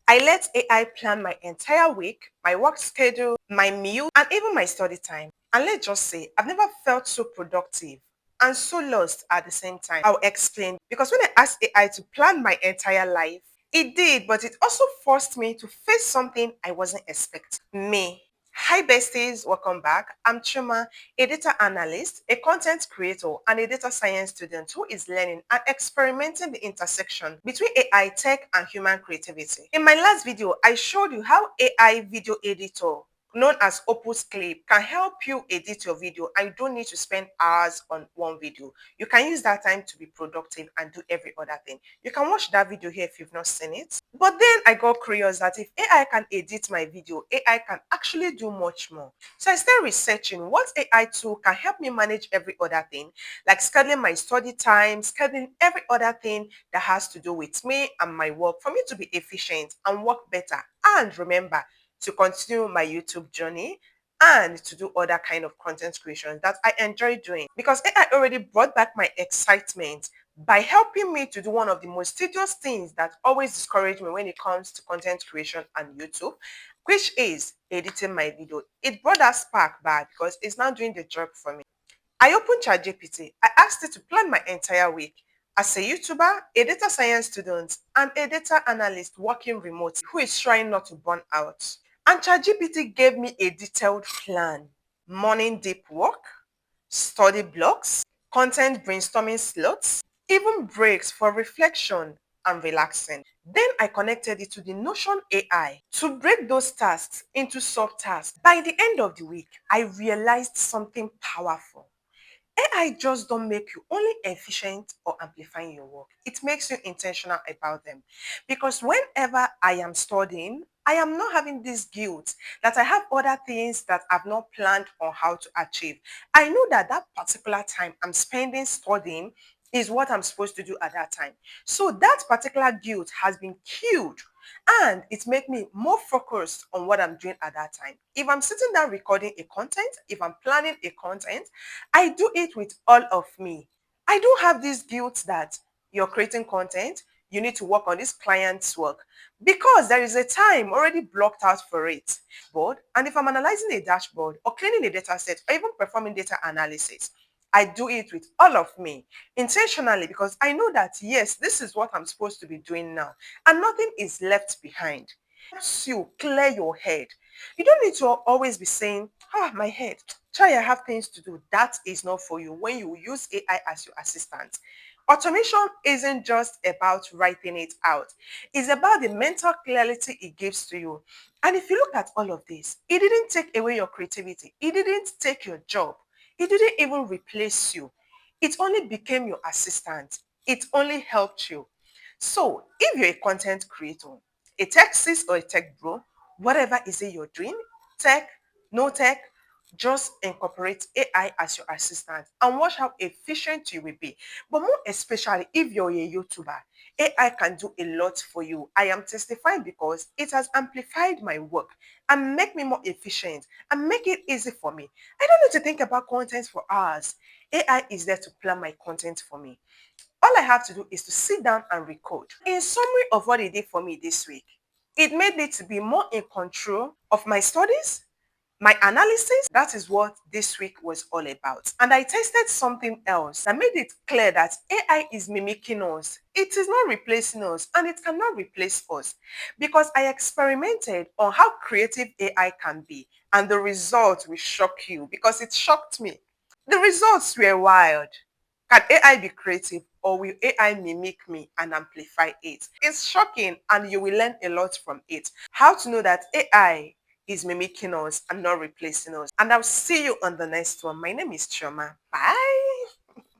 I let AI plan my entire week, my work schedule, my meal, and even my study time. And let's just say, I've never felt so productive and so lost at the same time. I'll explain. Because when I asked AI to plan my entire life, it did, but it also forced me to face something I wasn't expecting. Me. Hi besties, welcome back. I'm Chioma, a data analyst, a content creator, and a data science student who is learning and experimenting the intersection between AI tech and human creativity. In my last video, I showed you how AI video editor known as OpusClip can help you edit your video and you don't need to spend hours on one video. You can use that time to be productive and do every other thing. You can watch that video here if you've not seen it. But then I got curious that if AI can edit my video, AI can actually do much more. So I started researching what AI tool can help me manage every other thing, like scheduling my study time, scheduling every other thing that has to do with me and my work for me to be efficient and work better. And remember, to continue my YouTube journey and to do other kind of content creation that I enjoy doing, because AI already brought back my excitement by helping me to do one of the most tedious things that always discourage me when it comes to content creation and YouTube, which is editing my video. It brought that spark back because it's now doing the job for me. I opened ChatGPT. I asked it to plan my entire week as a YouTuber, a data science student, and a data analyst working remotely who is trying not to burn out. And ChatGPT gave me a detailed plan: morning deep work, study blocks, content brainstorming slots, even breaks for reflection and relaxing. Then I connected it to the Notion AI to break those tasks into subtasks. By the end of the week, I realized something powerful. AI just don't make you only efficient or amplifying your work. It makes you intentional about them. Because whenever I am studying, I am not having this guilt that I have other things that I've not planned on how to achieve. I know that that particular time I'm spending studying is what I'm supposed to do at that time. So that particular guilt has been killed and it makes me more focused on what I'm doing at that time. If I'm sitting down recording a content, if I'm planning a content, I do it with all of me. I don't have this guilt that you're creating content, you need to work on this client's work because there is a time already blocked out for it. And if I'm analyzing a dashboard or cleaning a data set or even performing data analysis, I do it with all of me intentionally because I know that yes, this is what I'm supposed to be doing now and nothing is left behind. Helps you clear your head. You don't need to always be saying, my head, try, I have things to do. That is not for you when you use AI as your assistant. Automation isn't just about writing it out. It's about the mental clarity it gives to you. And if you look at all of this, it didn't take away your creativity. It didn't take your job. It didn't even replace you. It only became your assistant. It only helped you. So if you're a content creator, a tech sis or a tech bro, whatever is it you're doing, tech, no tech, just incorporate AI as your assistant and watch how efficient you will be. But more especially if you're a YouTuber, AI can do a lot for you. I am testifying because it has amplified my work and make me more efficient and make it easy for me. I don't need to think about content for hours. AI is there to plan my content for me. All I have to do is to sit down and record. In summary of what it did for me this week, it made me to be more in control of my studies, my analysis. That is what this week was all about. And I tested something else that made it clear that AI is mimicking us. It is not replacing us and it cannot replace us because I experimented on how creative AI can be and the results will shock you because it shocked me. The results were wild. Can AI be creative or will AI mimic me and amplify it? It's shocking and you will learn a lot from it. How to know that AI is mimicking us and not replacing us. And I'll see you on the next one. My name is Chioma. Bye.